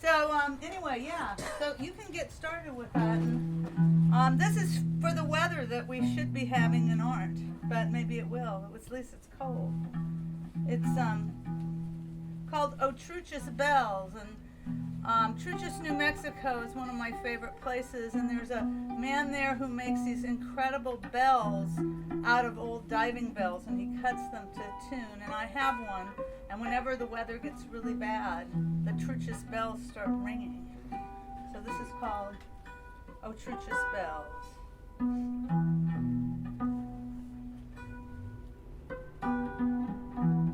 So anyway, yeah. So you can get started with that. And, this is for the weather that we should be having and aren't, but maybe it will. At least it's cold. It's called Otras Bells, and Truchas, New Mexico is one of my favorite places, and there's a man there who makes these incredible bells out of old diving bells, and he cuts them to tune, and I have one, and whenever the weather gets really bad, the Truchas bells start ringing. So this is called Otras Bells.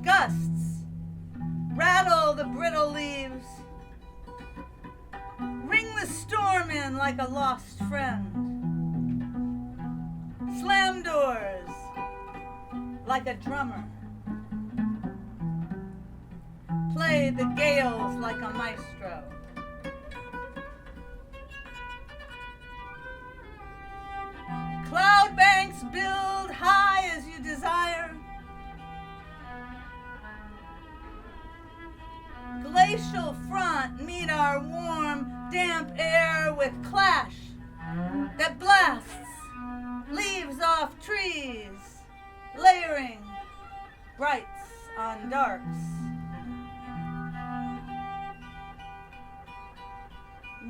Gusts rattle the brittle leaves, ring the storm in like a lost friend, slam doors like a drummer, play the gales like a maestro. Cloud banks build high as you desire, glacial front meet our warm, damp air with clash that blasts leaves off trees, layering brights on darks.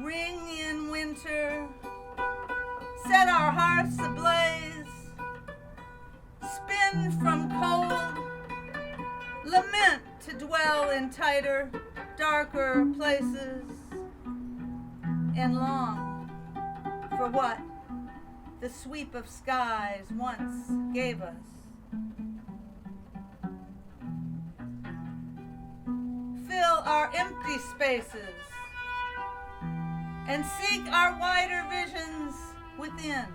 Ring in winter, set our hearths ablaze, spin from cold, lament to dwell in tighter, darker places, and long for what the sweep of skies once gave us. Fill our empty spaces and seek our wider visions within.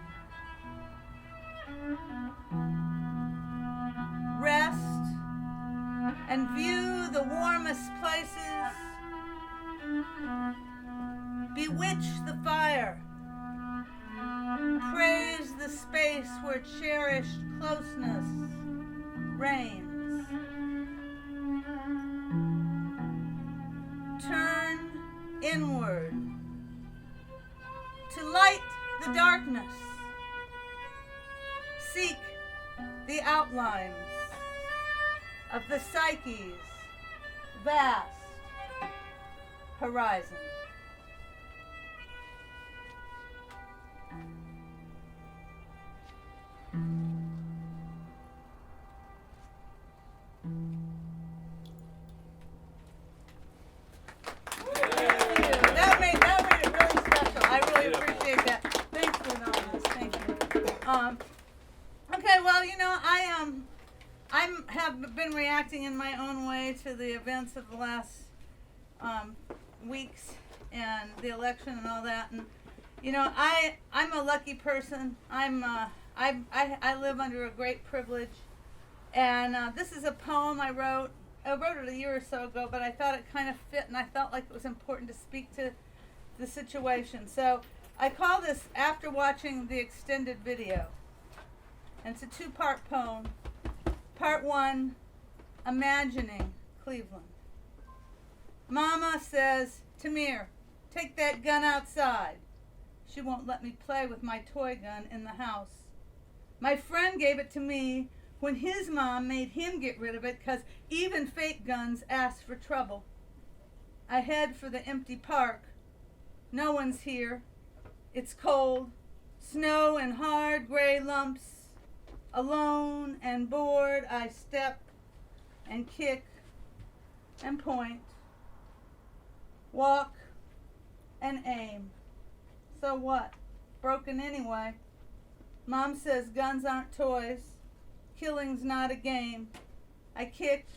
Rest and view the warmest places. Bewitch the fire. Praise the space where cherished closeness reigns. Turn inward to light the darkness. Seek the outlines of the psyche's vast horizon. That made it really special. I really appreciate that. Thanks for anonymous. Thank you. Okay, well, I have been reacting in my own way to the events of the last weeks and the election and all that. And I'm a lucky person. I live under a great privilege. And this is a poem I wrote. I wrote it a year or so ago, but I thought it kind of fit, and I felt like it was important to speak to the situation. So I call this After Watching the Extended Video. And it's a two-part poem. Part one, Imagining Cleveland. Mama says, Tamir, take that gun outside. She won't let me play with my toy gun in the house. My friend gave it to me when his mom made him get rid of it because even fake guns ask for trouble. I head for the empty park. No one's here. It's cold, snow and hard gray lumps. Alone and bored, I step and kick and point, walk and aim. So what? Broken anyway. Mom says guns aren't toys. Killing's not a game. I kick,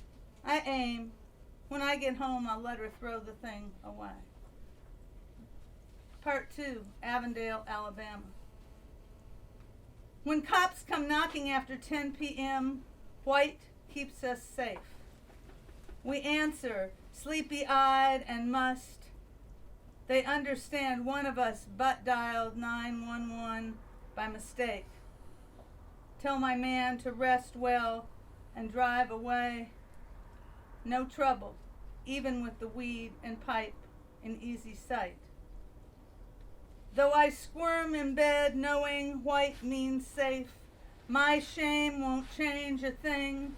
I aim. When I get home, I'll let her throw the thing away. Part 2, Avondale, Alabama. When cops come knocking after 10 p.m., white keeps us safe. We answer, sleepy-eyed and must. They understand one of us butt-dialed 911 by mistake. Tell my man to rest well and drive away. No trouble, even with the weed and pipe in easy sight. Though I squirm in bed knowing white means safe, my shame won't change a thing,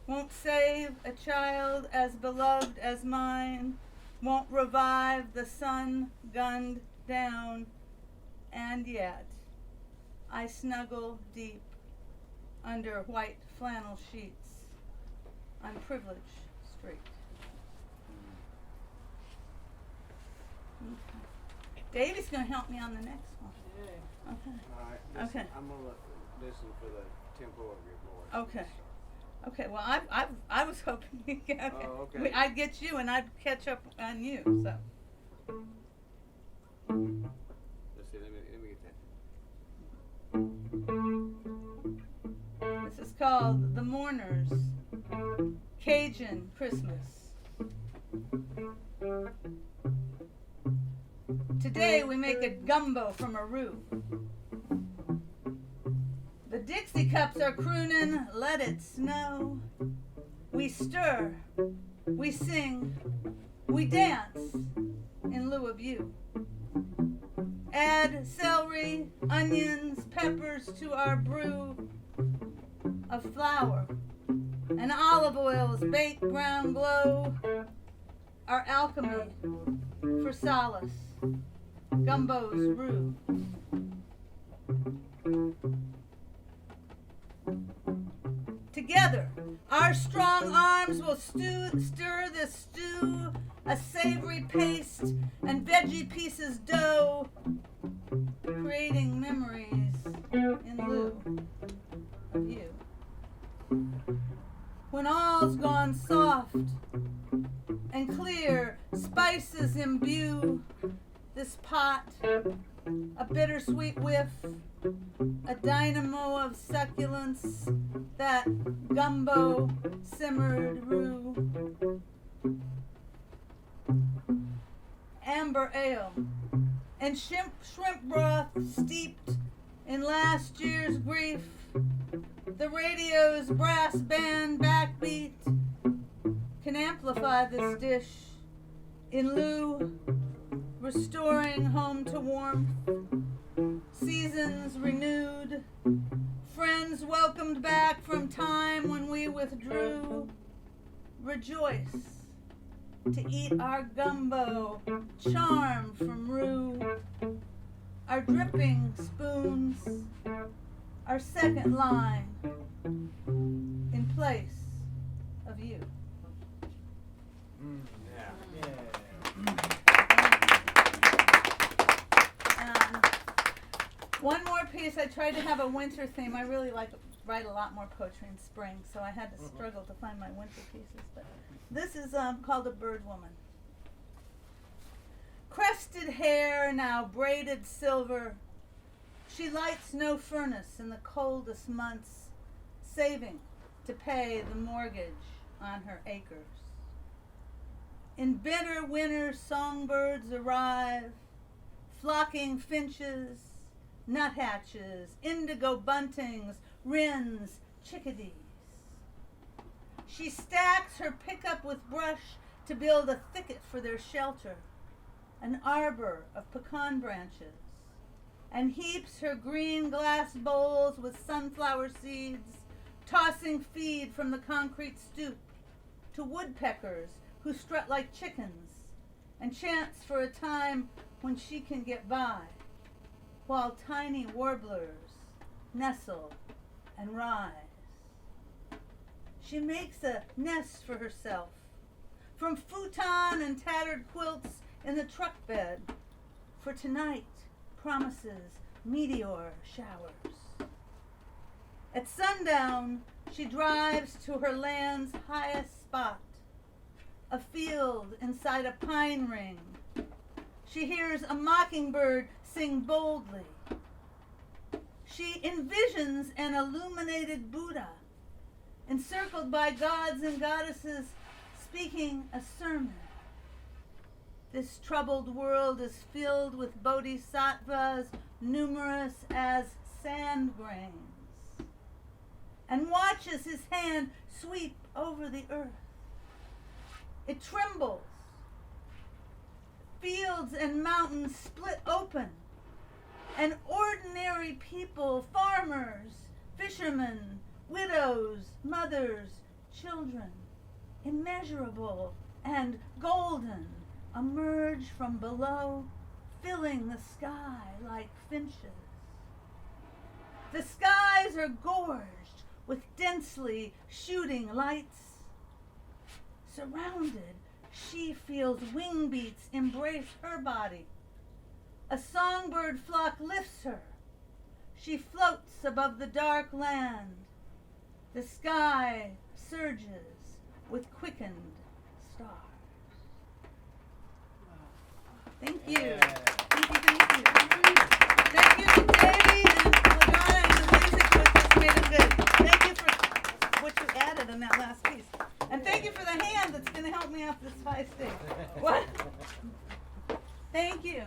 won't save a child as beloved as mine, won't revive the sun gunned down, and yet I snuggle deep under white flannel sheets on Privilege Street. Davey's going to help me on the next one. Yeah. Okay. All right. Okay. I'm gonna listen for the tempo of your voice. Okay. Okay. Well, I was hoping okay. I'd get you and I'd catch up on you. So. Let's see. Let me get that. This is called The Mourners, Cajun Christmas. Today we make a gumbo from a roux. The Dixie cups are crooning, let it snow. We stir, we sing, we dance in lieu of you. Add celery, onions, peppers to our brew of flour and olive oil's baked brown glow. Our alchemy for solace, gumbo's roux. Together, our strong arms will stir this stew, a savory paste and veggie pieces dough, creating memories in lieu of you. When all's gone soft and clear, spices imbue this pot, a bittersweet whiff, a dynamo of succulence, that gumbo simmered roux. Amber ale and shrimp broth steeped in last year's grief, the radio's brass band backbeat can amplify this dish in lieu, restoring home to warmth, seasons renewed, friends welcomed back from time when we withdrew. Rejoice to eat our gumbo, charm from roux, our dripping spoons, our second line in place of you. Yeah. One more piece. I tried to have a winter theme. I really write a lot more poetry in spring, so I had to struggle to find my winter pieces. But this is called A Bird Woman. Crested hair, now braided silver, she lights no furnace in the coldest months, saving to pay the mortgage on her acres. In bitter winter, songbirds arrive, flocking finches, nuthatches, indigo buntings, wrens, chickadees. She stacks her pickup with brush to build a thicket for their shelter, an arbor of pecan branches, and heaps her green glass bowls with sunflower seeds, tossing feed from the concrete stoop to woodpeckers who strut like chickens and chants for a time when she can get by, while tiny warblers nestle and rise. She makes a nest for herself from futon and tattered quilts in the truck bed, for tonight promises meteor showers. At sundown, she drives to her land's highest spot, a field inside a pine ring. She hears a mockingbird sing boldly. She envisions an illuminated Buddha, encircled by gods and goddesses, speaking a sermon. This troubled world is filled with bodhisattvas numerous as sand grains, and watches his hand sweep over the earth. It trembles, fields and mountains split open, and ordinary people, farmers, fishermen, widows, mothers, children, immeasurable and golden, emerge from below, filling the sky like finches. The skies are gorged with densely shooting lights. Surrounded, she feels wing beats embrace her body. A songbird flock lifts her. She floats above the dark land. The sky surges with quickened stars. Thank you. Yeah. Thank you. Thank you to Davey and LaDonna and the music which just made it good. Thank you for what you added in that last piece. And thank you for the hand that's going to help me off this high stage. What? Thank you.